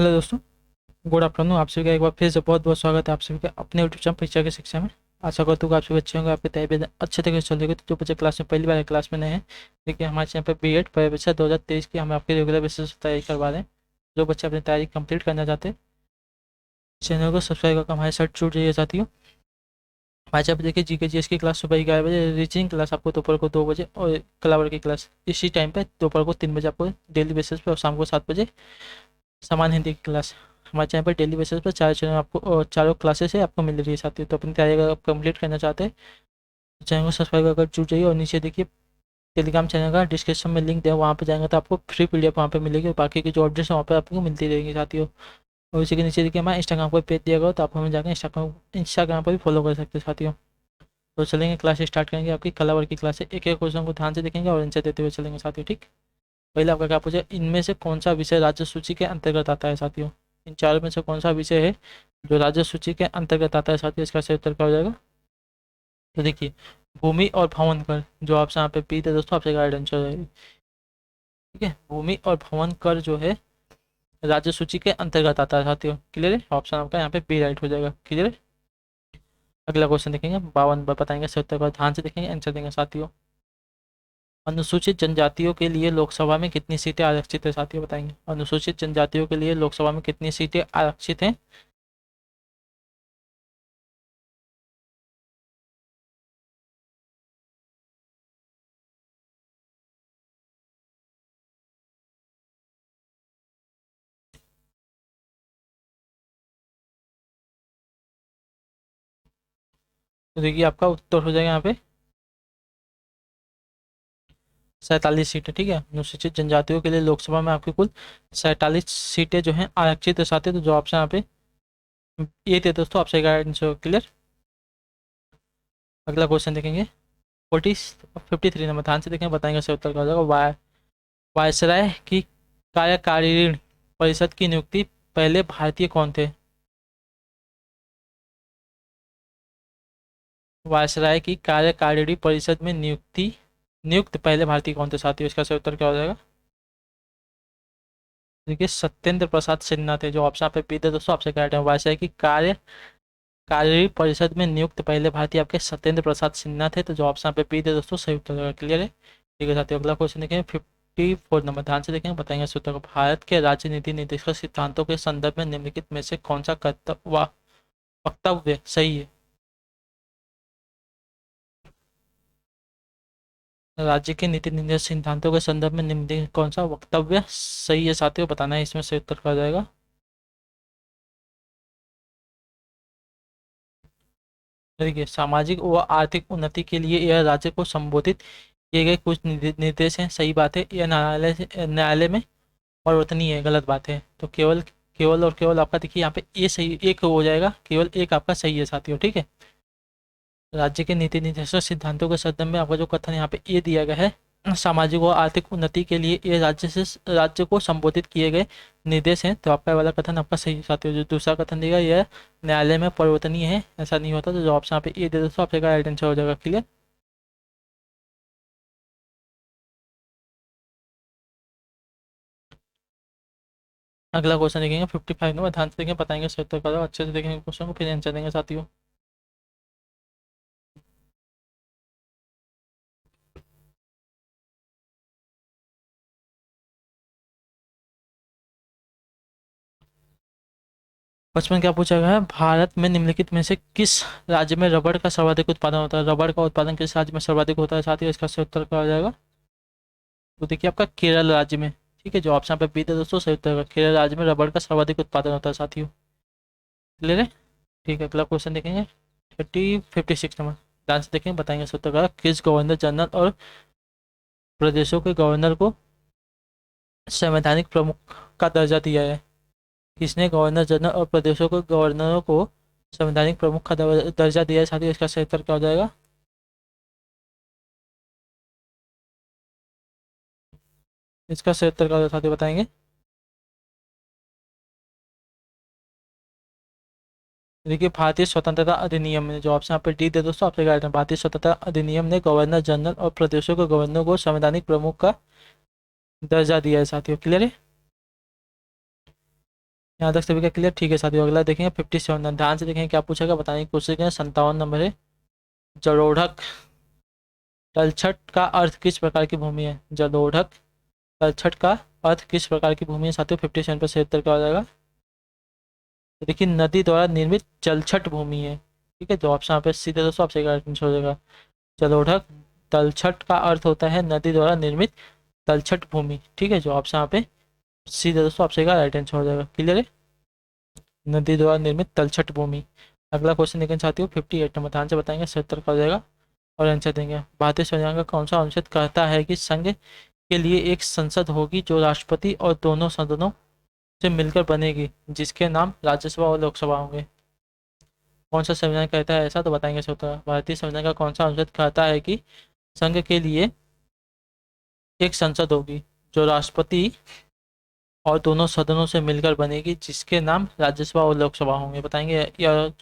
Hello दोस्तों, good afternoon. आप सभी का एक बार फिर से बहुत बहुत स्वागत है आप सभी का अपने यूट्यूब चैनल परीक्षा की शिक्षा में। आशा करता हूँ कि आप सभी अच्छे होंगे, आपकी तैयारी भी अच्छे तरीके से चल रही है। तो जो बच्चे क्लास में पहली बार क्लास में नए हैं, देखिए हमारे चैनल पर बी एड परीक्षा 2023 की हम आपके रेगुलर बेसिस पर तैयारी करवा रहे हैं। जो बच्चे अपनी तैयारी कंप्लीट करना चाहते हैं, चैनल को सब्सक्राइब करके हमारे साथ जुड़ जाइए साथियों। हमारे चैनल पर देखिए जी के जी एस की क्लास सुबह 11 बजे, रीजनिंग क्लास आपको दोपहर को 2 बजे, और कलावर की क्लास इसी टाइम पर दोपहर को 3 बजे आपको डेली बेसिस पर, और शाम को 7 बजे समान हिंदी की क्लास हमारे चैनल पर डेली बेसिस पर चार चैनल आपको और चारों क्लासेस है आपको मिल रही है साथियों। तो अपनी तैयारी अगर आप कंप्लीट करना चाहते हैं तो चैनल को सब्सक्राइब कर जुड़ जाइए। और नीचे देखिए टेलीग्राम चैनल का डिस्क्रिप्शन में लिंक है, वहाँ पर जाएंगे तो आपको फ्री पीडीएफ वहाँ पे मिलेगी, और बाकी की जो अपडेट्स है वहाँ पर आपको मिलती रहेंगी साथियों। और इसी के नीचे देखिए हमारा इंस्टाग्राम पर पेज दिया गया, तो आप हमें जाकर इंस्टाग्राम पर भी फॉलो कर सकते हैं साथियों। तो चलेंगे क्लास स्टार्ट करेंगे। आपकी कला वर्ग की क्लास है, एक एक क्वेश्चन को ध्यान से देखेंगे और आंसर देते हुए चलेंगे साथियों, ठीक। पहले आपका क्या पूछे, इनमें से कौन सा विषय राज्य सूची के अंतर्गत आता है साथियों। इन चारों में से कौन सा विषय है जो राज्य सूची के अंतर्गत आता है साथियों। इसका सही उत्तर क्या हो जाएगा। तो देखिए भूमि और भवन कर, जो आपसे यहाँ पे पी थे दोस्तों, आपसे गाइडेंस हो जाएगी, ठीक है। भूमि और भवन कर जो है राज्य सूची के अंतर्गत आता है साथियों। क्लियर है, ऑप्शन आपका यहाँ पे बी राइट हो जाएगा। क्लियर है। अगला क्वेश्चन देखेंगे, 52 बार बताएंगे सही उत्तर का, ध्यान से देखेंगे आंसर देंगे साथियों। अनुसूचित जनजातियों के लिए लोकसभा में कितनी सीटें आरक्षित है साथियों, बताएंगे। अनुसूचित जनजातियों के लिए लोकसभा में कितनी सीटें आरक्षित हैं। तो देखिए आपका उत्तर हो जाएगा यहाँ पे 47 सीटें, ठीक है। अनुसूचित जनजातियों के लिए लोकसभा में आपकी कुल 47 सीटें जो हैं आरक्षित है साथियों। तो जो ऑप्शन यहाँ पे ये थे दोस्तों, आपसे गाइडेंस हो। क्लियर। अगला क्वेश्चन देखेंगे 53 नंबर, ध्यान से देखें, बताएंगे सही उत्तर का हो जाएगा। वायसराय की कार्यकारिणी परिषद की नियुक्ति पहले भारतीय कौन थे। वायसराय की कार्यकारिणी परिषद में नियुक्त पहले भारतीय कौन थे साथियों। इसका सही उत्तर क्या हो जाएगा। देखिए सत्येंद्र प्रसाद सिन्हा थे, जो ऑप्शन पे बी थे दोस्तों, आपसे कह रहे हैं वायसराय की कार्यकारिणी परिषद में नियुक्त पहले भारतीय आपके सत्येंद्र प्रसाद सिन्हा थे। तो जो ऑप्शन पे बी थे दोस्तों, सही उत्तर होगा। क्लियर है, ठीक है साथियों। अगला क्वेश्चन देखें 54 नंबर, ध्यान से देखें, बताएंगे सही उत्तर को। भारत के राजनीति निर्देशक सिद्धांतों के संदर्भ में निम्नलिखित में से कौन सा वक्तव्य सही है। राज्य के नीति निर्देशक सिद्धांतों के संदर्भ में निम्नलिखित कौन सा वक्तव्य सही है साथियों, बताना है। इसमें सही उत्तर क्या हो जाएगा। देखिए सामाजिक व आर्थिक उन्नति के लिए यह राज्य को संबोधित किए गए कुछ निर्देश हैं, सही बात है। यह न्यायालय में परिवर्तनीय है, गलत बात है। तो केवल केवल और केवल आपका देखिए यहाँ पे ये सही एक हो जाएगा, केवल एक आपका सही है साथियों, ठीक है। राज्य के नीति निर्देशक सिद्धांतों के संदर्भ में आपका जो कथन यहाँ पे ये दिया गया है, सामाजिक व आर्थिक उन्नति के लिए ये राज्य को संबोधित किए गए निर्देश हैं। तो आपका वाला कथन आपका सही है साथियों। जो दूसरा कथन दिया यह न्यायालय में परिवर्तनीय है, ऐसा नहीं होता। तो जो ऑप्शन यहाँ पे ये दे दोस्तों, आपका राइट आंसर हो जाएगा। क्लियर। अगला क्वेश्चन देखेंगे 55 नंबर, ध्यान से देखेंगे, बताएंगे सही उत्तर का, अच्छे से देखेंगे क्वेश्चन को, फिर आंसर देंगे साथियों। बचपन क्या पूछा गया है, भारत में निम्नलिखित में से किस राज्य में रबड़ का सर्वाधिक उत्पादन होता है। रबड़ का उत्पादन किस राज्य में सर्वाधिक होता है साथियों, इसका सही उत्तर क्या हो जाएगा। तो देखिए आपका केरल राज्य में, ठीक है। जो ऑप्शन पे बी था दोस्तों, सही उत्तर का केरल राज्य में रबड़ का सर्वाधिक उत्पादन होता है साथियों। क्लियर है, ठीक है। अगला क्वेश्चन देखेंगे 56 नंबर, ध्यान से देखेंगे, बताएंगे सही उत्तर का। किस गवर्नर जनरल और प्रदेशों के गवर्नर को संवैधानिक प्रमुख का दर्जा दिया है। किसने गवर्नर जनरल और प्रदेशों के गवर्नरों को संवैधानिक प्रमुख का दर्जा दिया है साथियों, इसका सही उत्तर क्या हो जाएगा। इसका सही उत्तर क्या होगा साथियों, बताएंगे। देखिए भारतीय स्वतंत्रता अधिनियम में, जो ऑप्शन यहाँ पे डी दे दोस्तों, आपसे गाइड है। भारतीय स्वतंत्रता अधिनियम ने गवर्नर जनरल और प्रदेशों के गवर्नर को संवैधानिक प्रमुख का दर्जा दिया है साथियों। क्लियर है, यहाँ तक सभी का क्लियर? ठीक है साथियों, अगला देखेंगे 57। ध्यान से देखेंगे क्या पूछेगा, बताएंगे क्वेश्चन के 57 नंबर है। जलोढ़क तलछट का अर्थ किस प्रकार की भूमि है? जलोढ़क तलछट का अर्थ किस प्रकार की भूमि है साथियों? 57 पर से उत्तर क्या हो जाएगा? तो देखिए नदी द्वारा निर्मित जलछट भूमि है। ठीक है, जो ऑप्शन यहाँ पे सीधे दोस्तों आपसे आंसर हो जाएगा। जलोढ़क तलछट का अर्थ होता है नदी द्वारा निर्मित तलछट भूमि। ठीक है, जो ऑप्शन यहाँ पे सीधे दोस्तों आपसे राइट आंसर हो जाएगा। क्लियर है? नदी द्वारा निर्मित तलछट भूमि। अगला क्वेश्चन देखना चाहती हूँ 58 नंबर। ध्यान से बताएंगे, 70 का हो जाएगा और आंसर देंगे। भारतीय संविधान का कौन सा अनुच्छेद कहता है कि संघ के लिए एक संसद होगी जो राष्ट्रपति और दोनों सदनों से मिलकर बनेगी, जिसके नाम राज्यसभा और लोकसभा होंगे? कौन सा संविधान कहता है ऐसा? तो बताएंगे श्रोता। भारतीय संविधान का कौन सा अनुच्छेद कहता है कि संघ के लिए एक संसद होगी जो राष्ट्रपति और दोनों सदनों से मिलकर बनेगी, जिसके नाम राज्यसभा और लोकसभा होंगे? बताएंगे। यह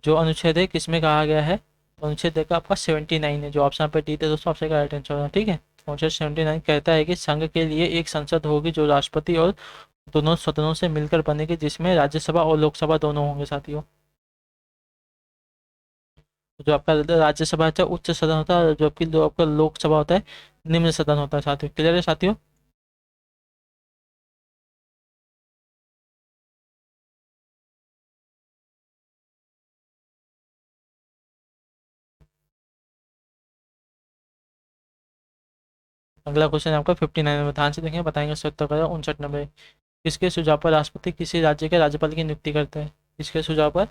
जो अनुच्छेद है किसमें कहा गया है? अनुच्छेद देखा आपका 79 है, जो ऑप्शन पे डी थे दोस्तों आपसे राइट आंसर होगा। ठीक है, अनुच्छेद 79 कहता है कि संघ के लिए एक संसद होगी जो राष्ट्रपति और दोनों सदनों से मिलकर बनेगी, जिसमें राज्यसभा और लोकसभा दोनों होंगे साथियों। जो आपका राज्यसभा है उच्च सदन होता है, जबकि जो आपका लोकसभा होता है निम्न सदन होता है साथियों। क्लियर है साथियों? अगला क्वेश्चन आपका 59 में। ध्यान से देखें, बताएंगे 70 59 किसके सुझाव पर राष्ट्रपति किसी राज्य के राज्यपाल की नियुक्ति करता है? किसके सुझाव पर?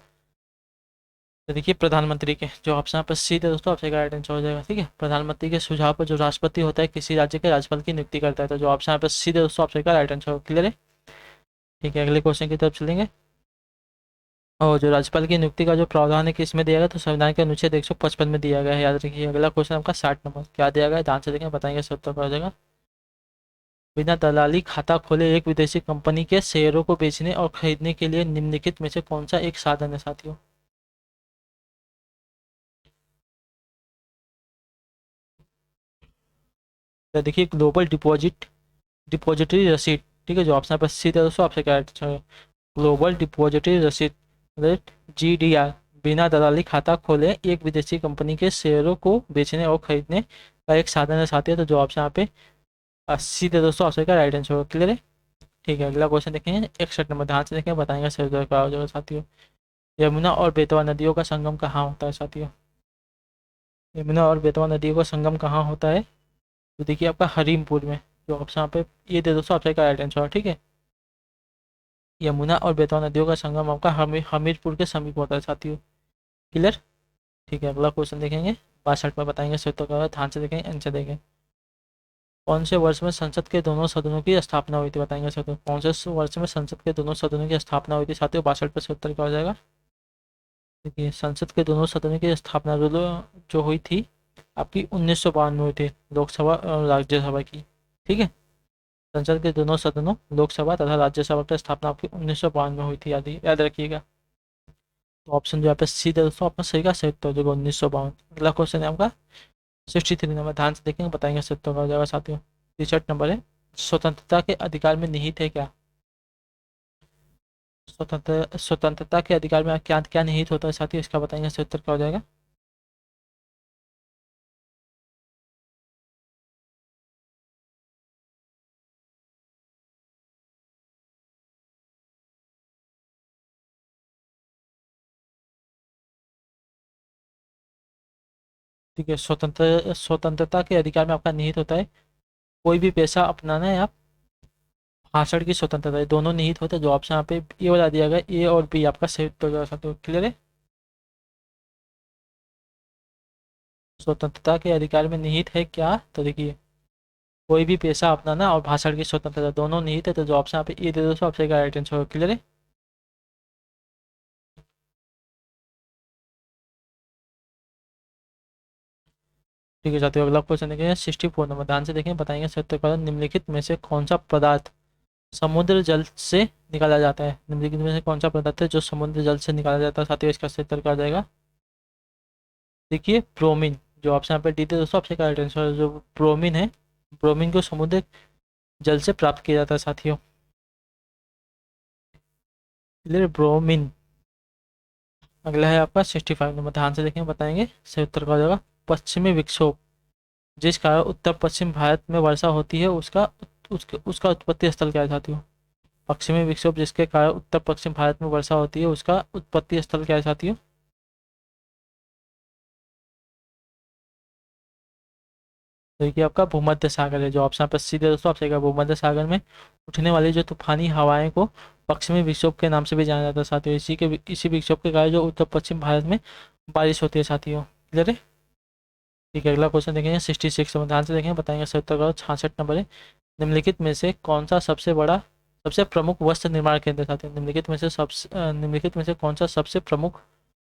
तो देखिए प्रधानमंत्री के, जो ऑप्शन पर सी थे दोस्तों आपसे राइट आंसर हो जाएगा। ठीक है, प्रधानमंत्री के सुझाव पर जो राष्ट्रपति होता है किसी राज्य के राज्यपाल की नियुक्ति करता है, तो जो ऑप्शन पर सी थे दोस्तों आपसे राइट आंसर हो। क्लियर है? ठीक है, अगले क्वेश्चन की तरफ चलेंगे। और जो राज्यपाल की नियुक्ति का जो प्रावधान है किसमें दिया गया? तो संविधान के अनुच्छेद 155 में दिया गया है, याद रखिए। अगला क्वेश्चन आपका 60 नंबर। क्या दिया गया है? ध्यान से देखें, बताएंगे 70 पर हो जाएगा। बिना दलाली खाता खोले एक विदेशी कंपनी के शेयरों को बेचने और खरीदने के लिए निम्नलिखित में से कौन सा एक साधन है साथियों? तो देखिए ग्लोबल डिपॉजिटरी रसीद। ठीक है, जो ऑप्शन पर सी है दोस्तों आपसे क्या है? ग्लोबल डिपॉजिटरी रसीद, GDR। बिना दलाली खाता खोले एक विदेशी कंपनी के शेयरों को बेचने और खरीदने का एक साधन है साथियों, तो जो ऑप्शन यहाँ पे 80 थे दोस्तों आपसे क्या राइट आंसर होगा। क्लियर है? ठीक है, अगला क्वेश्चन देखेंगे 61 नंबर। ध्यान से देखें, बताएंगे सही उत्तर क्या हो जाएगा साथियों। यमुना और बेतवा नदियों का संगम कहाँ होता है साथियों? यमुना और बेतवा नदियों का संगम कहाँ होता है? तो देखिए आपका हरीमपुर में, जो ऑप्शन यहाँ पे ये दे दोस्तों आपसे क्या राइट आंसर होगा। ठीक है, यमुना और बेतवा नदियों का संगम आपका हमीरपुर के समीप होता है साथियों। क्लियर? ठीक है, अगला क्वेश्चन देखेंगे 62 में। बताएंगे सही उत्तर क्या होगा। ध्यान से देखेंगे, आंसर देखें। कौन से वर्ष में संसद के दोनों सदनों की स्थापना हुई थी? बताएंगे सर। कौन से वर्ष में संसद के दोनों सदनों की स्थापना हुई थी साथियों? 62 पर से उत्तर क्या हो जाएगा? देखिए संसद के दोनों सदनों की स्थापना जो हुई थी आपकी 1952 में हुई थी, लोकसभा और राज्यसभा की। ठीक है, संसद के दोनों सदनों लोकसभा तथा राज्यसभा की स्थापना आपकी 1952 में हुई थी, याद याद रखिएगा। तो ऑप्शन जो यहाँ पे सी है दोस्तों आपका सही का सही उत्तर हो जाएगा 1952। अगला क्वेश्चन है आपका 63 नंबर। ध्यान से देखेंगे, बताएंगे सही उत्तर क्या हो जाएगा साथियों। 63 नंबर है। स्वतंत्रता के अधिकार में निहित है क्या? स्वतंत्रता के अधिकार में क्या क्या निहित होता है साथियों, इसका बताएंगे सही उत्तर क्या हो जाएगा। ठीक है, स्वतंत्रता के अधिकार में आपका निहित होता है कोई भी पेशा अपनाना या भाषण की स्वतंत्रता, है दोनों निहित होते हैं। जो ऑप्शन यहाँ पे ए वाला दिया गया, ए और बी आपका सही उत्तर हो सकते हो। क्लियर है? स्वतंत्रता के अधिकार में निहित है क्या? तो देखिए कोई भी पेशा अपनाना और भाषण की स्वतंत्रता दोनों निहित है, तो जो ऑप्शन यहाँ पे ए दे दो आपसे राइट आंसर होगा। क्लियर है? ठीक है साथियों, अगला क्वेश्चन देखेंगे 64 नंबर। ध्यान से देखें, बताएंगे सत्य कारण निम्नलिखित में से कौन सा पदार्थ समुद्र जल से निकाला जाता है? निम्नलिखित में से कौन सा पदार्थ है जो समुद्र जल से निकाला जाता है साथियों? इसका सही उत्तर क्या आ जाएगा? देखिए ब्रोमीन, जो ऑप्शन यहाँ पे डी थे दोस्तों आपसे राइट आंसर। जो ब्रोमीन है, ब्रोमीन को समुद्र जल से प्राप्त किया जाता है साथियों। Clear, bromine. अगला है आपका 65 नंबर, ध्यान से देखें, बताएंगे सही उत्तर का हो जाएगा पश्चिमी विक्षोभ। जिस कारण उत्तर पश्चिम भारत में वर्षा होती है उसका उत्पत्ति स्थल क्या है साथियों? पश्चिमी विक्षोभ जिसके कारण उत्तर पश्चिम भारत में वर्षा होती है उसका उत्पत्ति स्थल क्या है साथियों? देखिए आपका भूमध्य सागर है, जो ऑप्शन पर सीधे दोस्तों आपसे भूमध्य सागर में उठने वाली जो तूफानी हवाएं को पश्चिमी विक्षोभ के नाम से भी जाना जाता है साथियों। इसी विक्षोभ के कारण जो उत्तर पश्चिम भारत में बारिश होती है साथियों। क्लियर है? ठीक है, अगला क्वेश्चन देखेंगे 66, ध्यान से देखेंगे, बताएंगे सही उत्तर का 66 नंबर है। निम्नलिखित में से कौन सा सबसे प्रमुख वस्त्र निर्माण केंद्र साथियों? निम्नलिखित में से कौन सा सबसे प्रमुख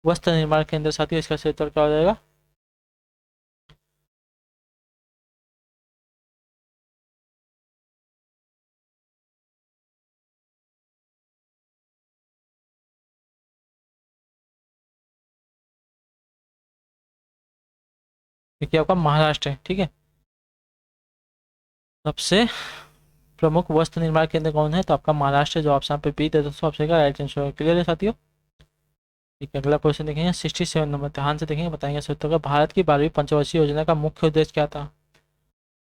वस्त्र निर्माण केंद्र साथियों? इसका सही उत्तर क्या हो जाएगा? देखिए आपका महाराष्ट्र है। ठीक है, सबसे प्रमुख वस्त्र निर्माण केंद्र कौन है? तो आपका महाराष्ट्र, जो ऑप्शन पे बी है दोस्तों आपसे राइट आंसर। क्लियर है साथियों? ठीक है, अगला क्वेश्चन देखेंगे 67 नंबर, ध्यान से देखेंगे, बताएंगे सही उत्तर का। भारत की 12वीं पंचवर्षीय योजना का मुख्य उद्देश्य क्या था?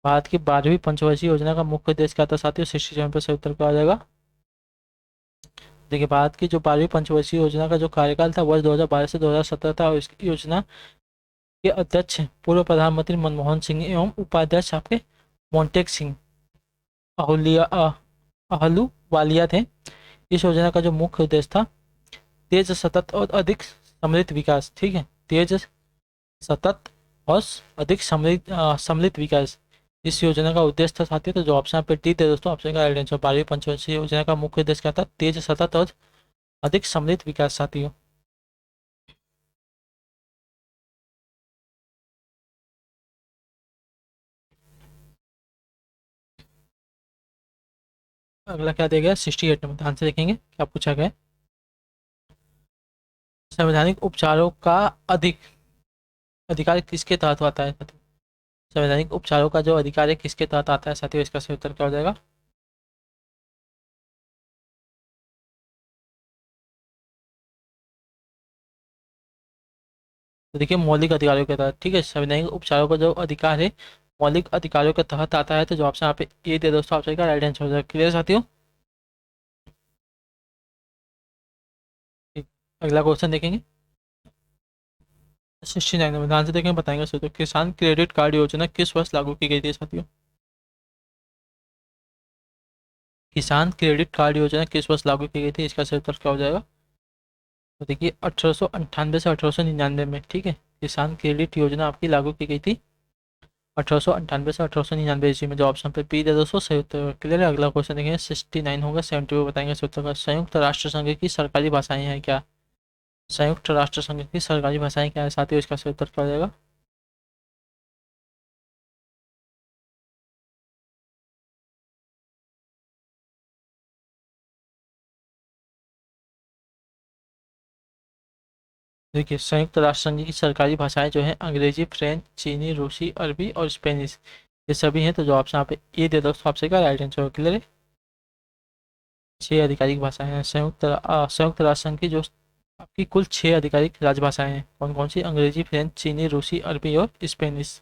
भारत की 12वीं पंचवर्षीय योजना का मुख्य उद्देश्य क्या था साथियों? 67 पे सही उत्तर क्या आ जाएगा? देखिए, भारत की जो 12वीं पंचवर्षीय योजना का जो कार्यकाल था वर्ष 2012 से 2017 था, और इस योजना के अध्यक्ष पूर्व प्रधानमंत्री मनमोहन सिंह एवं उपाध्यक्ष आपके मोन्टेक सिंह अहलूवालिया थे। इस योजना का जो मुख्य उद्देश्य था तेज, सतत और अधिक सम्मिलित विकास। ठीक है, तेज, सतत और अधिक सम्मिलित विकास इस योजना का उद्देश्य था साथियों। तो जो ऑप्शन पे डी थे दोस्तों ऑप्शन का राइट आंसर। 12वीं पंचवर्षीय योजना का मुख्य उद्देश्य क्या था? तेज, सतत और अधिक सम्मिलित विकास साथियों। अगला क्या दिया गया? 68 नंबर, ध्यान से देखेंगे क्या पूछा गया है। संवैधानिक उपचारों का अधिक अधिकार किसके तहत आता है? संवैधानिक उपचारों का जो अधिकार है किसके तहत आता है साथियों? इसका सही उत्तर क्या हो जाएगा? तो देखिए मौलिक अधिकारों के तहत। ठीक है, संवैधानिक उपचारों का जो अधिकार है मौलिक अधिकारों के तहत आता है। तो जो ऑप्शन यहाँ पे ए दे दोस्तों ऑप्शन का राइट आंसर हो जाएगा। क्लियर साथियों? ठीक, अगला क्वेश्चन देखेंगे 69 में, ध्यान से देखें, बताएंगे सर। तो किसान क्रेडिट कार्ड योजना किस वर्ष लागू की गई थी साथियों? किसान क्रेडिट कार्ड योजना किस वर्ष लागू की गई थी? इसका सही उत्तर क्या हो जाएगा? तो देखिए 1898 से 1899 में। ठीक है, किसान क्रेडिट योजना आपकी लागू की गई थी 1898 से 1899 ईस्वी में। जो ऑप्शन पे बी दे दोस्तों सही उत्तर। क्लियर है? अगला क्वेश्चन देखेंगे 69 होगा 70 पे, बताएंगे सही उत्तर का। संयुक्त राष्ट्र संघ की सरकारी भाषाएं हैं क्या? संयुक्त राष्ट्र संघ की सरकारी भाषाएं क्या है साथियों? इसका सही उत्तर क्या हो जाएगा? देखिए संयुक्त राष्ट्र संघ की सरकारी भाषाएं जो हैं अंग्रेजी, फ्रेंच, चीनी, रूसी, अरबी और स्पेनिश, ये सभी हैं। तो जो ऑप्शन यहाँ पे ए दे दोस्तों आपसे का राइट आंसर। क्लियर है? 6 आधिकारिक भाषाएं हैं संयुक्त राष्ट्र संघ की। जो आपकी कुल 6 आधिकारिक राजभाषाएं हैं कौन कौन सी? अंग्रेजी, फ्रेंच, चीनी, रूसी, अरबी और स्पेनिश।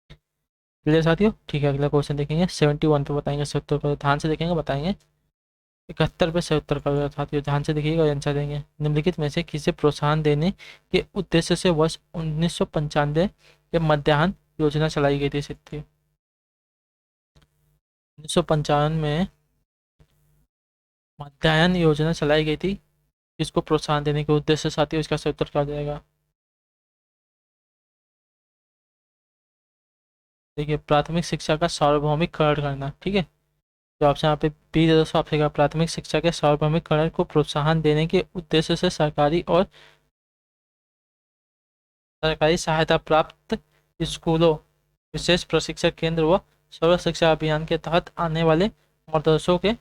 क्लियर साथियों? ठीक है, अगला क्वेश्चन देखेंगे 71 पे, बताएंगे सही उत्तर को। ध्यान से देखेंगे, बताएंगे 71 पे सही उत्तर का साथियों। ध्यान से देखिएगा और आंसर देंगे। निम्नलिखित में से किसे प्रोत्साहन देने के उद्देश्य से वर्ष 1995 में मध्याह्न योजना चलाई गई थी साथियों? 1995 में मध्याह्न योजना चलाई गई थी, किसको प्रोत्साहन देने के उद्देश्य से साथियों? इसका सही उत्तर क्या हो जाएगा? देखिए प्राथमिक शिक्षा का सार्वभौमिकरण करना। ठीक है, तो ऑप्शन यहाँ पे बी दे दोस्तों आपसे का। प्राथमिक शिक्षा के सार्वभौमिकरण को प्रोत्साहन देने के उद्देश्य से सरकारी सहायता प्राप्त स्कूलों, विशेष प्रशिक्षण केंद्र व सर्व शिक्षा अभियान के तहत आने वाले मदरसों के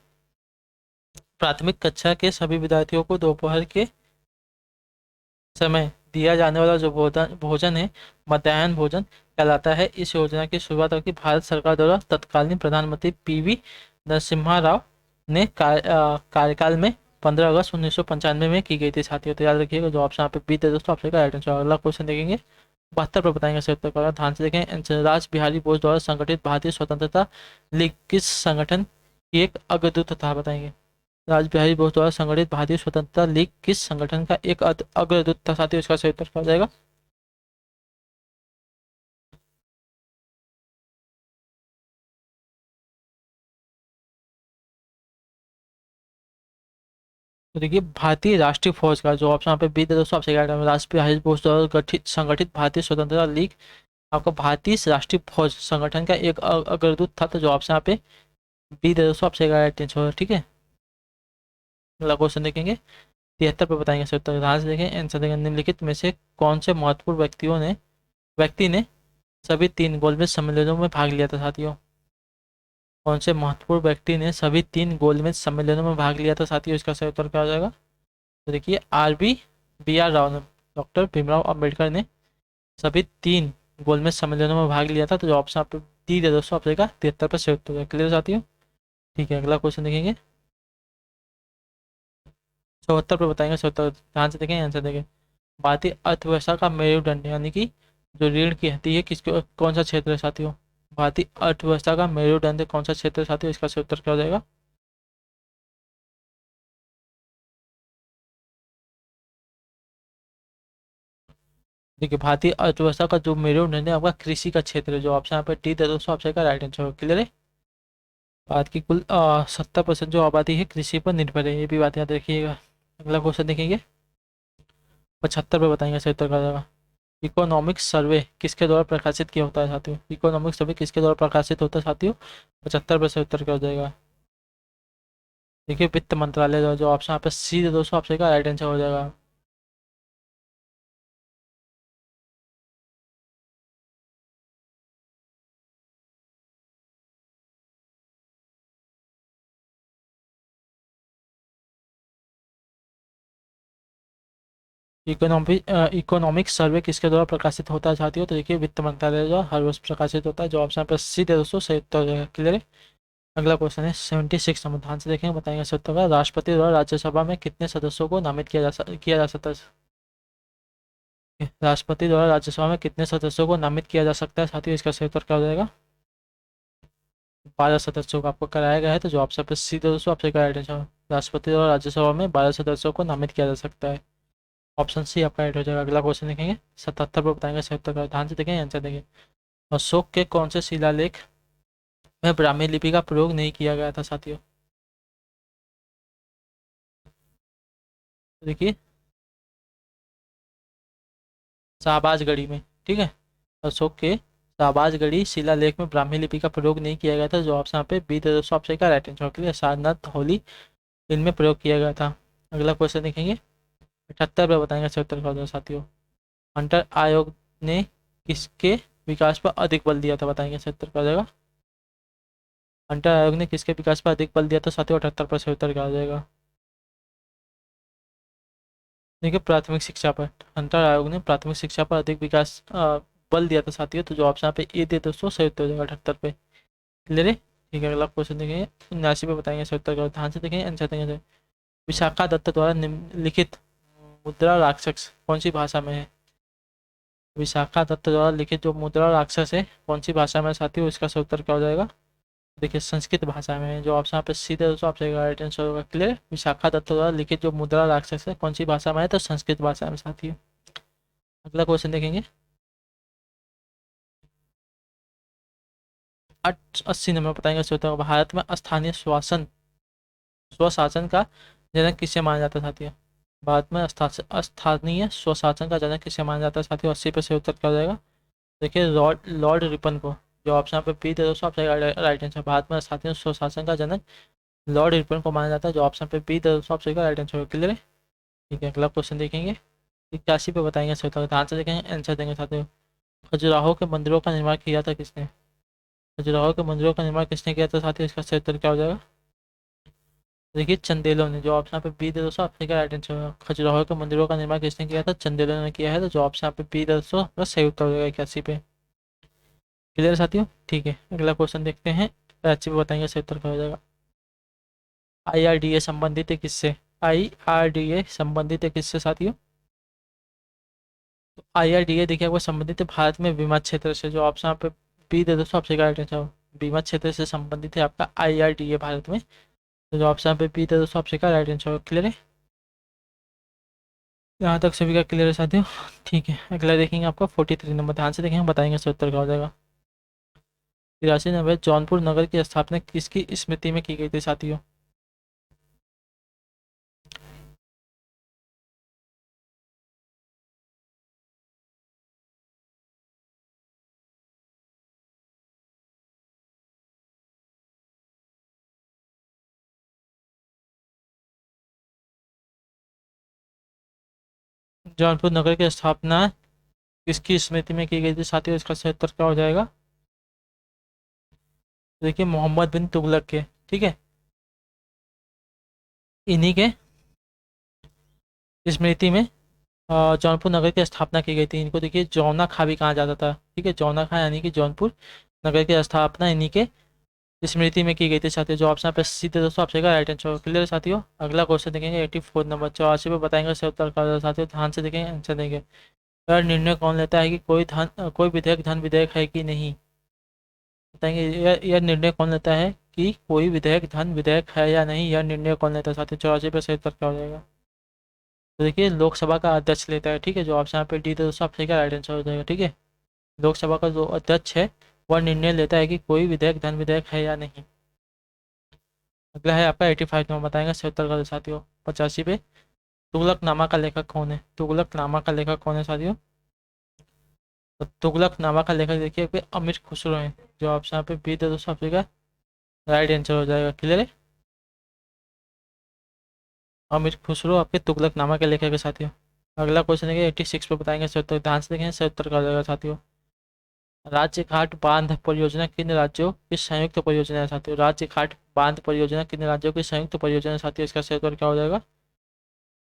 प्राथमिक कक्षा के सभी विद्यार्थियों को दोपहर के समय दिया जाने वाला जो भोजन भोजन है मध्याह्न भोजन कहलाता है। इस योजना की शुरुआत की भारत सरकार द्वारा तत्कालीन प्रधानमंत्री पीवी नरसिम्हा राव ने कार्यकाल में 15 अगस्त 1995 में की गई थी साथियों। तो याद रखिएगा जो ऑप्शन यहाँ पे बी दे दोस्तों आपसे का राइट आंसर। अगला क्वेश्चन देखेंगे 72 पर बताएंगे सही उत्तर का। ध्यान से देखें आंसर। राज बिहारी बोस द्वारा संगठित भारतीय स्वतंत्रता लीग किस संगठन की एक अग्रदूत था, बताएंगे। राज बिहारी बोस द्वारा संगठित भारतीय स्वतंत्रता लीग किस संगठन का एक अग्रदूत था साथियों, इसका सही उत्तर क्या हो जाएगा। तो देखिए भारतीय राष्ट्रीय फौज का जो ऑप्शन यहाँ पे बी दे दोस्तों आपसे क्या राष्ट्रीय बिहारी बोस द्वारा गठित संगठित भारतीय स्वतंत्रता लीग आपका भारतीय राष्ट्रीय फौज संगठन का एक अग्रदूत था। तो जो ऑप्शन यहाँ पे बी दे दोस्तों आपसे राइट आंसर होगा, ठीक है। अगला क्वेश्चन देखेंगे 73 पे बताएंगे सर उत्तर। ध्यान से देखें आंसर देंगे निम्नलिखित में से कौन से महत्वपूर्ण व्यक्ति ने सभी 3 गोलमेज सम्मेलनों में भाग लिया था साथियों। कौन से महत्वपूर्ण व्यक्ति ने सभी 3 गोलमेज सम्मेलनों में भाग लिया था साथियों, इसका सही उत्तर क्या हो जाएगा। तो देखिए बी आर राव ने, डॉक्टर भीमराव अम्बेडकर ने सभी 3 गोलमेज सम्मेलनों में भाग लिया था। तो जो ऑप्शन आप डी दे दोस्तों आपसे का 73 पर सही उत्तर है। क्लियर साथियों, ठीक है। अगला क्वेश्चन देखेंगे 74 पे बताएंगे 74। ध्यान से देखें आंसर देखें। भारतीय अर्थव्यवस्था का मेरुदंड यानी कि जो रीढ़ की हड्डी है किसको कौन सा क्षेत्र है साथियों। भारतीय अर्थव्यवस्था का मेरुदंड कौन सा क्षेत्र है साथियों, इसका सही उत्तर क्या हो जाएगा। देखिए भारतीय अर्थव्यवस्था का जो मेरुदंड है आपका कृषि का क्षेत्र है। जो ऑप्शन यहाँ पे डी दे दोस्तों ऑप्शन का राइट आंसर क्लियर है। भारत की कुल 70% जो आबादी है कृषि पर निर्भर है, ये भी बात याद रखिएगा। अगला क्वेश्चन देखेंगे 75 पे बताएंगे सही उत्तर क्या हो जाएगा। इकोनॉमिक सर्वे किसके द्वारा प्रकाशित किया होता है साथियों। इकोनॉमिक सर्वे किसके द्वारा प्रकाशित होता है साथियों, 75 पे सही उत्तर क्या हो जाएगा। देखिए वित्त मंत्रालय जो ऑप्शन यहाँ पे सी दे दोस्तों ऑप्शन का राइट आंसर हो जाएगा। इकोनॉमिक सर्वे किसके द्वारा प्रकाशित होता है साथियों। तो देखिए वित्त मंत्रालय जो हर वर्ष प्रकाशित होता है। जो ऑप्शन पर सी दे दोस्तों सही उत्तर हो जाएगा। क्लियर है। अगला क्वेश्चन है 76 नंबर। ध्यान से देखेंगे बताएंगे सही उत्तर का। राष्ट्रपति द्वारा राज्यसभा में कितने सदस्यों को नामित किया जा सकता है। राष्ट्रपति द्वारा राज्यसभा में कितने सदस्यों को नामित किया जा सकता है साथियों, इसका सही उत्तर क्या हो जाएगा। 12 सदस्यों को आपको कराया गया है। तो जो ऑप्शन पर सी दे दोस्तों आपसे राइट आंसर। राष्ट्रपति द्वारा राज्यसभा में 12 सदस्यों को नामित किया जा सकता है। ऑप्शन सी आपका राइट हो जाएगा। अगला क्वेश्चन देखेंगे 77 पर बताएंगे सही उत्तर का। ध्यान से देखें आंसर देंगे। अशोक के कौन से शिलालेख में ब्राह्मी लिपि का प्रयोग नहीं किया गया था साथियों। देखिए शाहबाजगढ़ी में, ठीक है। अशोक के शाहबाजगढ़ी शिलालेख में ब्राह्मी लिपि का प्रयोग नहीं किया गया था। जो ऑप्शन यहाँ पे बी दे दोस्तों ऑप्शन का right answer clear. Sarnath Holi इनमें प्रयोग किया गया था। अगला क्वेश्चन देखेंगे 78 पे बताएंगे सही उत्तर का साथियों। हंटर आयोग ने किसके विकास पर अधिक बल दिया था, बताएंगे सही उत्तर क्या हो जाएगा। हंटर आयोग ने किसके विकास पर अधिक बल दिया था साथियों, 78 पर सही उत्तर क्या हो जाएगा। देखिए प्राथमिक शिक्षा पर हंटर आयोग ने प्राथमिक शिक्षा पर अधिक बल दिया था साथियों। तो जो ऑप्शन पे ए दे दोस्तों सही उत्तर हो जाएगा 78 पे। क्लियर है, ठीक है। अगला क्वेश्चन देखेंगे 79 पे बताएंगे सही उत्तर का। ध्यान से देखेंगे आंसर देंगे। विशाखा दत्त द्वारा निम्नलिखित मुद्रा राक्षस कौन सी भाषा में है। विशाखा दत्त द्वारा लिखित जो मुद्रा राक्षस है कौन सी भाषा में साथियों, इसका सही उत्तर क्या हो जाएगा। देखिए संस्कृत भाषा में। जो ऑप्शन पे सीधे दोस्तों आपसे राइट आंसर होगा। क्लियर। विशाखा दत्त द्वारा लिखित जो मुद्रा राक्षस है कौन सी भाषा में है, तो संस्कृत भाषा में साथियों। अगला क्वेश्चन देखेंगे 80 नंबर बताएंगे सही उत्तर। भारत में स्थानीय स्वशासन का जनक किसे माना जाता है साथियों। भारत में स्थानीय स्वशासन का जनक किसे माना जाता है साथियों, 80 पे सही उत्तर क्या हो जाएगा। देखिए लॉर्ड लॉर्ड रिपन को। जो ऑप्शन पे बी दे दोस्तों आपसे राइट आंसर। भारत में स्थानीय स्वशासन का जनक लॉर्ड रिपन को माना जाता है। जो ऑप्शन पे बी दे दोस्तों आपसे राइट आंसर क्लियर है, ठीक है। अगला क्वेश्चन देखेंगे 81 पे बताएंगे सही उत्तर। ध्यान से देखेंगे आंसर देंगे साथियों। खजुराहो के मंदिरों का निर्माण किया था किसने। खजुराहो के मंदिरों का निर्माण किसने किया था साथियों, इसका सही उत्तर क्या हो जाएगा। देखिए चंदेलों ने। जो ऑप्शन पे बी दे दोस्तों आपसे क्या राइट आंसर होगा। खजुराहो के मंदिरों का निर्माण किसने किया था, चंदेलों ने किया है। तो जो ऑप्शन पे बी दे दोस्तों आपका सही उत्तर हो जाएगा 81 पे। क्लियर साथियों, ठीक है। अगला क्वेश्चन देखते हैं 85 पे बताएंगे सही उत्तर क्या हो जाएगा। IRDA संबंधित है किससे। IRDA संबंधित है किससे साथियों? तो IRDA देखिए आपको संबंधित है भारत में बीमा क्षेत्र से। जो ऑप्शन आप बी दे दो तो आपसे क्या राइट आंसर? बीमा क्षेत्र से संबंधित है आपका IRDA भारत में। तो जो ऑप्शन पे बी दे दो तो आपसे क्या राइट आंसर? क्लियर है? यहाँ तक सभी का क्लियर है साथियों? ठीक है, अगला देखेंगे आपका 43 नंबर, ध्यान से देखेंगे, बताएंगे इसका उत्तर क्या हो जाएगा। 83 नंबर, जौनपुर नगर की स्थापना किसकी स्मृति में की गई थी साथियों? जौनपुर नगर की स्थापना किसकी स्मृति में की गई थी साथियों? इसका सही उत्तर क्या हो जाएगा? देखिए मोहम्मद बिन तुगलक के, ठीक है, इन्हीं के स्मृति में जौनपुर नगर की स्थापना की गई थी। इनको देखिए जौना खा भी कहा जाता था, ठीक है, जौना खा यानी कि जौनपुर नगर की स्थापना इन्हीं के स्मृति में की गई थी साथियों। जो ऑप्शन पे सीधे दोस्तों आपसे का राइट आंसर। क्लियर है साथियों? अगला क्वेश्चन देखेंगे 84 नंबर, 84 पे बताएंगे सही उत्तर क्या होगा साथियों, ध्यान से देखेंगे, आंसर देंगे। यह निर्णय कौन लेता है कि कोई विधेयक धन विधेयक है कि नहीं? बताएंगे यह निर्णय कौन लेता है कि कोई विधेयक धन विधेयक है या नहीं? यह निर्णय कौन लेता है साथियों? 84 पे सही उत्तर क्या हो जाएगा? तो देखिए लोकसभा का अध्यक्ष लेता है, ठीक है, जो ऑप्शन पे डी तो दोस्तों आपसे क्या राइट आंसर हो जाएगा, ठीक है। लोकसभा का जो अध्यक्ष है वह निर्णय लेता है कि कोई विधेयक धन विधेयक है या नहीं। अगला है आपका 85 नंबर, बताएंगे सही उत्तर का साथियों। 85 पे तुगलकनामा का लेखक कौन है? तुगलकनामा का लेखक कौन है साथियों? तो तुगलकनामा का लेखक देखिए कोई अमीर खुसरो है। जो ऑप्शन पे बी दे दोस्तों आपका राइट आंसर हो जाएगा। क्लियर है? अमीर खुसरो आपके तुगलकनामा के लेखक है साथियों। अगला क्वेश्चन है 86 पे, बताएंगे सही उत्तर, ध्यान से देखें, सही उत्तर का हो जाएगा साथियों। राज्य घाट बांध परियोजना किन राज्यों की संयुक्त परियोजना है साथियों? राज्य घाट बांध परियोजना किन राज्यों की संयुक्त परियोजना है साथियों? इसका सही उत्तर क्या हो जाएगा?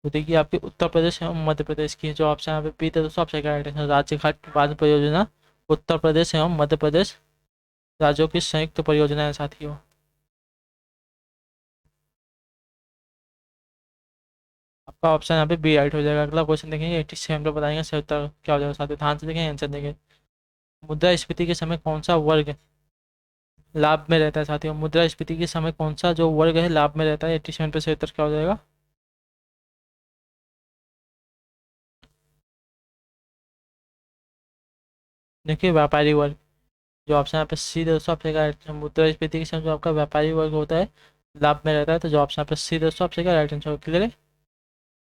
तो देखिए आपके उत्तर प्रदेश एवं मध्य प्रदेश की है। जो ऑप्शन यहाँ पे बी थे दोस्तों आपसे क्या राइट आंसर? राज्य घाट बांध परियोजना उत्तर प्रदेश एवं मध्य प्रदेश राज्यों की संयुक्त परियोजना है साथियों। आपका ऑप्शन यहाँ पे बी राइट हो जाएगा। अगला क्वेश्चन देखेंगे 87 पे, बताएंगे सही उत्तर क्या हो जाएगा साथियों, ध्यान से देखें, आंसर देंगे। मुद्रास्फीति के समय कौन सा वर्ग लाभ में रहता है साथियों? मुद्रास्फीति के समय कौन सा जो वर्ग है लाभ में रहता है? 87 पे सही उत्तर क्या हो जाएगा? देखिए व्यापारी वर्ग। जो ऑप्शन यहाँ पे सी दोस्तों आपसे क्या राइट? मुद्रास्फीति के समय जो आपका व्यापारी वर्ग होता है लाभ में रहता है। तो जो ऑप्शन यहाँ पे सी दोस्तों आपसे क्या राइट आंसर? क्लियर है?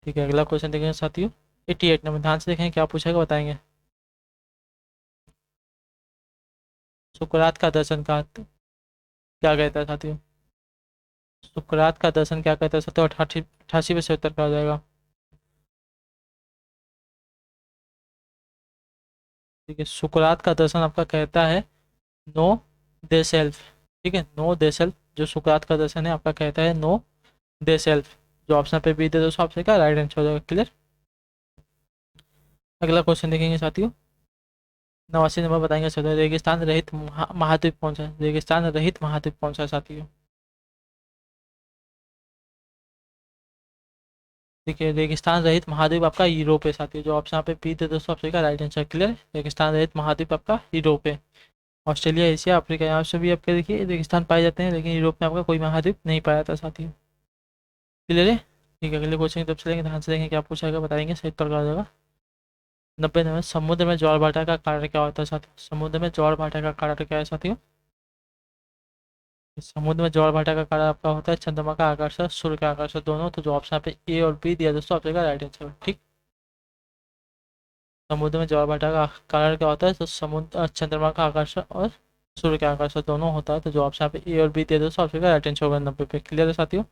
ठीक है, अगला क्वेश्चन देखेंगे साथियों 88 नंबर, ध्यान से देखें क्या पूछेगा, बताएंगे। सुकरात का दर्शन का क्या कहता है साथियों? सुकरात का दर्शन क्या कहता है साथियों? 88 पे से उत्तर क्या हो जाएगा? ठीक है, सुकरात का दर्शन आपका कहता है नो दे सेल्फ। ठीक है, नो दे सेल्फ जो सुकरात का दर्शन है आपका कहता है नो दे सेल्फ। जो ऑप्शन पे बी दे दो आपसे क्या राइट आंसर हो जाएगा। क्लियर? अगला क्वेश्चन देखेंगे साथियों 89 नंबर, बताएंगे सर रेगिस्तान रहित महाद्वीप कौन सा है? रेगिस्तान रहित महाद्वीप कौन सा है साथियों? देखिए रेगिस्तान रहित महाद्वीप आपका यूरोप है साथियों। जो ऑप्शन पे बी दे दोस्तों आपसे का राइट आंसर। क्लियर है? रेगिस्तान रहित महाद्वीप आपका यूरोप है। ऑस्ट्रेलिया, एशिया, अफ्रीका, यहाँ से भी आपके देखिए रेगिस्तान पाए जाते हैं, लेकिन यूरोप में आपका कोई महाद्वीप नहीं पाया जाता साथियों। क्लियर है? ठीक है, अगले क्वेश्चन की तरफ चलेंगे, ध्यान से देखेंगे क्या पूछा गया, बताएंगे सही उत्तर क्या हो जाएगा। 90 नंबर, समुद्र में ज्वार भाटा का कारण क्या होता है साथियों? समुद्र में ज्वार भाटा का कारण क्या है साथियों? समुद्र में ज्वार भाटा का कारण आपका होता है चंद्रमा का आकर्षण, सूर्य का आकर्षण दोनों। तो जो ऑप्शन पे ए और बी दिया दोस्तों आपका राइट आंसर। ठीक, समुद्र में ज्वार भाटा का कारण क्या होता है? तो समुद्र चंद्रमा का आकर्षण और सूर्य का आकर्षण दोनों होता है। तो जो ऑप्शन पे ए और बी दिया दोस्तों आपका राइट आंसर होगा 90 पे। क्लियर है साथियों?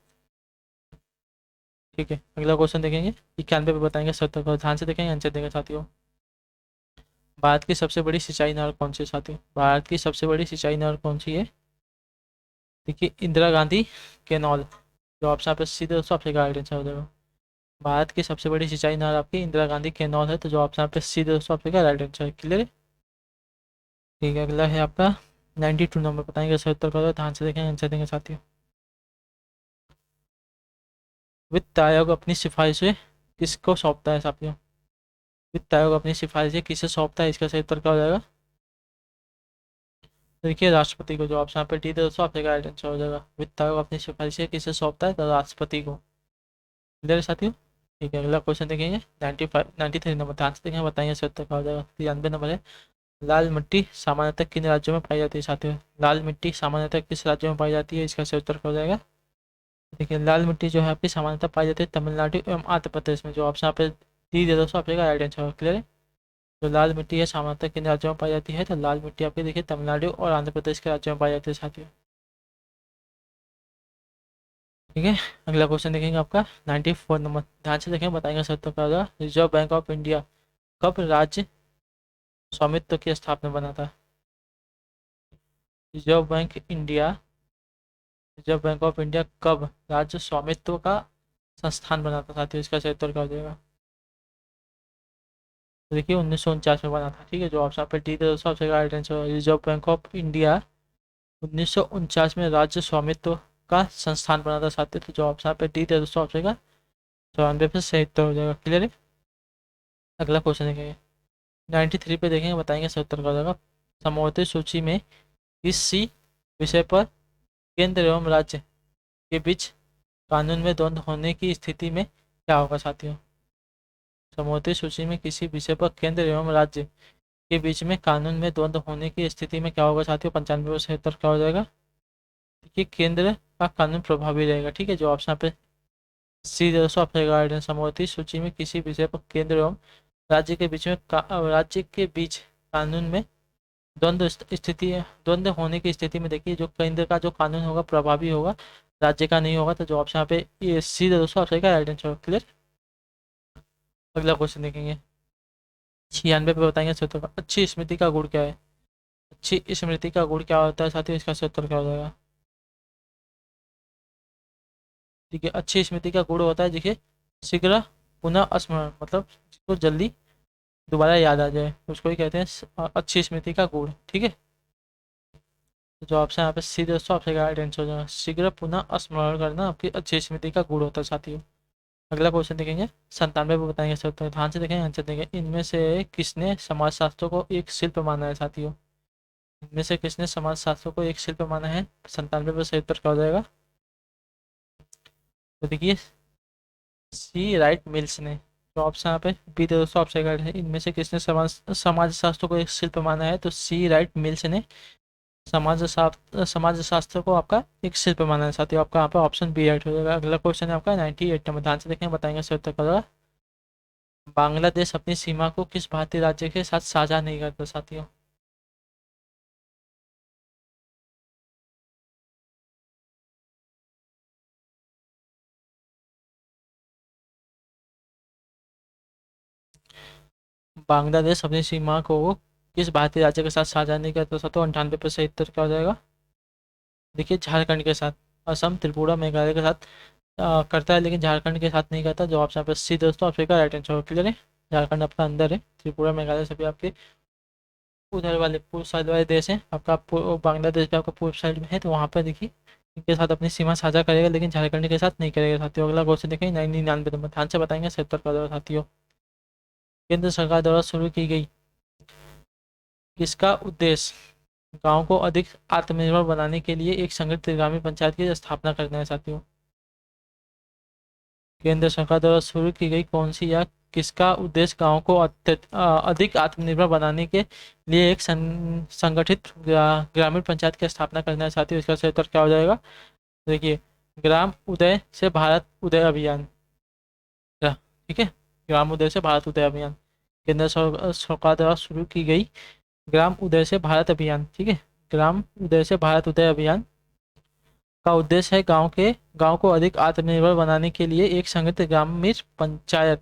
ठीक है, अगला क्वेश्चन देखेंगे 91 पे, बताएंगे 70 को, ध्यान से देखेंगे, आंसर देंगे साथियों। भारत की सबसे बड़ी सिंचाई नहर कौन सी है साथियों? भारत की सबसे बड़ी सिंचाई नहर कौन सी है? देखिए इंदिरा गांधी कैनॉल। जो ऑप्शन पे सीधे दोस्तों आपसे राइट आंसर हो जाएगा। भारत की सबसे बड़ी सिंचाई नहर आपकी इंदिरा गांधी कैनॉल है। तो जो ऑप्शन पे सीधे दोस्तों आपसे राइट आंसर है। क्लियर है? ठीक है, अगला है आपका 92 नंबर, बताएंगे सही उत्तर का, ध्यान से देखें, आंसर देंगे साथियों। वित्त आयोग अपनी सिफारिशें किसको सौंपता है साथियों? वित्त आयोग अपनी सिफारिशें किसे सौंपता है? इसका सही उत्तर क्या हो जाएगा? देखिए राष्ट्रपति को। जो ऑप्शन यहाँ पे डी दे दोस्तों, आपका राइट आंसर हो जाएगा। वित्त आयोग अपनी सिफारिशें किसे सौंपता है? तो राष्ट्रपति को। क्लियर है साथियों? ठीक है, अगला क्वेश्चन देखेंगे 93 नंबर। ध्यान से देखेंगे, बताइए इसका उत्तर क्या हो जाएगा। 93 नंबर है, लाल मिट्टी सामान्यतः किन राज्यों में पाई जाती है साथियों? लाल मिट्टी सामान्यतः किस राज्यों में पाई जाती है? इसका सही उत्तर क्या हो जाएगा? देखिए लाल मिट्टी जो है आपकी सामान्यतः पाई जाती है तमिलनाडु एवं आंध्र प्रदेश में। जो ऑप्शन यहाँ पे डी दे दोस्तों, आपका राइट आंसर। क्लियर है? जो लाल मिट्टी है सामान्यतः किन राज्यों में पाई जाती है? तो लाल मिट्टी आपकी देखिए तमिलनाडु और आंध्र प्रदेश के राज्यों में पाई जाती है साथियों। ठीक है, अगला क्वेश्चन देखेंगे आपका 94 नंबर। ध्यान से देखें, बताएंगे सर तो क्या होगा। रिजर्व बैंक ऑफ इंडिया कब राज्य स्वामित्व की स्थापना बना था? Reserve bank India reserve bank of India कब राज्य स्वामित्व का संस्थान बना था साथियों? इसका सही उत्तर क्या हो जाएगा? तो देखिए 1949 में बना था। ठीक है, जो ऑप्शन पे डी दोस्तों, आपसे right answer. Reserve bank of India 1949 में राज्य स्वामित्व का संस्थान बना था साथियों। तो जो ऑप्शन पे डी दोस्तों, आपसे का 94 सही उत्तर हो जाएगा। क्लियर है? अगला क्वेश्चन देखेंगे 93 पे, देखेंगे बताएंगे सही उत्तर क्या हो जाएगा। समवर्ती सूची में किसी विषय पर केंद्र एवं राज्य के बीच कानून में द्वंद्व होने की स्थिति में क्या होगा साथियों? समवर्ती सूची में किसी विषय पर केंद्र एवं राज्य के बीच में कानून में द्वंद्व होने की स्थिति में क्या होगा साथियों? 95 सही उत्तर क्या हो जाएगा? देखिए केंद्र का कानून प्रभावी रहेगा। ठीक है, जो ऑप्शन पे सी दोस्तों, आपका गाइडेंस। समवर्ती सूची में किसी विषय पर केंद्र एवं राज्य के बीच में राज्य के बीच कानून में द्वंद्व होने की स्थिति में देखिए जो केंद्र का जो कानून होगा प्रभावी होगा, राज्य का नहीं होगा। तो जो ऑप्शन यहाँ पे ये सी दोस्तों, आपका राइट आंसर। क्लियर? अगला क्वेश्चन देखेंगे 96 पे, बताएंगे सूत्र का। अच्छी स्मृति का गुण क्या है? अच्छी स्मृति का गुण क्या होता है साथियों? इसका सूत्र क्या हो जाएगा? ठीक है, अच्छी स्मृति का गुण होता है देखिए शीघ्र पुनः स्मरण, मतलब जिसको जल्दी दोबारा याद आ जाए उसको ही कहते हैं अच्छी स्मृति का गुण। ठीक है, तो जो ऑप्शन यहाँ पे सी दोस्तों, आपसे राइट आंसर हो जाएगा। शीघ्र पुनः स्मरण करना आपकी अच्छी स्मृति का गुण होता है साथियों। अगला क्वेश्चन देखेंगे 97 पे, बताएंगे सर। तो ध्यान से देखेंगे, आंसर देंगे। इनमें से किसने समाजशास्त्र को एक शिल्प माना है साथियों? इनमें से किसने समाजशास्त्र को एक शिल्प माना है? 97 पे सही उत्तर क्या हो जाएगा? तो देखिए सी राइट मिल्स ने। तो ऑप्शन यहाँ पे बी दे दोस्तों, ऑप्शन राइट है। इनमें से किसने समाजशास्त्र को एक शिल्प माना है? तो सी राइट मिल्स ने समाजशास्त्र को आपका एक शिल्प माना है साथियों। आपका यहाँ पे ऑप्शन बी राइट हो जाएगा। अगला क्वेश्चन है आपका 98 नंबर। ध्यान से देखें, बताएंगे सही उत्तर क्या होगा। बांग्लादेश अपनी सीमा को किस भारतीय राज्य के साथ साझा नहीं करता साथियों? बांग्लादेश अपनी सीमा को किस भारतीय राज्य के साथ साझा नहीं करता साथियों? 98 पे सही उत्तर क्या हो जाएगा? देखिए झारखंड के साथ। असम, त्रिपुरा, मेघालय के साथ करता है, लेकिन झारखंड के साथ नहीं करता। जो ऑप्शन पे सी दोस्तों, आपका राइट आंसर। क्लियर है? झारखंड अपना अंदर है, त्रिपुरा मेघालय सभी आपके उधर वाले पूर्व साइड वाले देश हैं। आपका बांग्लादेश भी आपका पूर्व साइड में है, तो वहाँ पर देखिए इनके साथ अपनी सीमा साझा करेगा, लेकिन झारखंड के साथ नहीं करेगा साथियों। अगला क्वेश्चन देखें 99 नंबर। ध्यान से बताएंगे 70 का साथियों। केंद्र सरकार द्वारा शुरू की गई किसका उद्देश्य गांव को अधिक आत्मनिर्भर बनाने के लिए एक संगठित ग्रामीण पंचायत की स्थापना करना है साथियों? केंद्र सरकार द्वारा शुरू की गई कौन सी या किसका उद्देश्य गांव को अधिक आत्मनिर्भर बनाने के लिए एक संगठित ग्रामीण पंचायत की स्थापना करना है साथियों? इसका सही उत्तर क्या हो जाएगा? देखिए ग्राम उदय से भारत उदय अभियान। ठीक है, ग्राम उदय से भारत उदय अभियान केंद्र सरकार द्वारा शुरू की गई ग्राम उदय से भारत अभियान। ठीक है, ग्राम उदय से भारत उदय अभियान का उद्देश्य है गांव को अधिक आत्मनिर्भर बनाने के लिए एक संगठित ग्रामीण पंचायत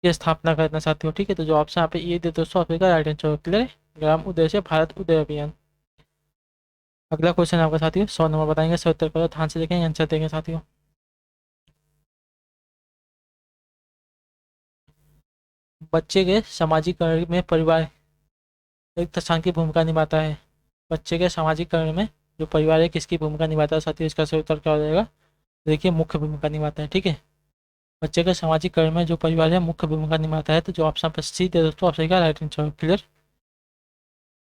की स्थापना करना साथियों। ठीक है, तो जो ऑप्शन यहाँ पे ये दे दोस्तों, आपका राइट आंसर। क्लियर है? ग्राम उदय से भारत उदय अभियान। अगला क्वेश्चन आपका साथियों 100 नंबर। बताएंगे सही उत्तर करो, ध्यान से देखेंगे, आंसर देंगे साथियों। बच्चे के सामाजिकरण में परिवार एक स्थान की भूमिका निभाता है। बच्चे के सामाजिकरण में जो परिवार है किसकी भूमिका निभाता है साथियों? इसका सही उत्तर क्या हो जाएगा? देखिए मुख्य भूमिका निभाता है। ठीक है, बच्चे के सामाजिक करण में जो परिवार है मुख्य भूमिका निभाता है। तो जो ऑप्शन पर सी दे दोस्तों, ऑप्शन का राइट आंसर क्लियर।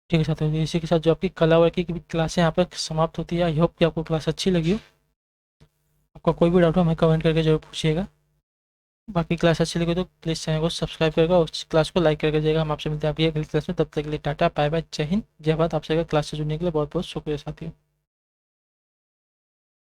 ठीक है साथियों, इसी के साथ जो आपकी कला वर्ग की क्लास है यहाँ पर समाप्त होती है। आई होप कि आपको क्लास अच्छी लगी हो। आपका कोई भी डाउट हो हमें कमेंट करके जरूर पूछिएगा। बाकी क्लास अच्छी लगी तो प्लीज़ चैनल को सब्सक्राइब करेगा और क्लास को लाइक करके जाएगा। हम आपसे मिलते हैं आपकी अगली क्लास में, तब तक के लिए टाटा बाय बाय, जय हिंद जय भारत। आपसे क्लास से जुड़ने के लिए बहुत बहुत शुक्रिया साथियों।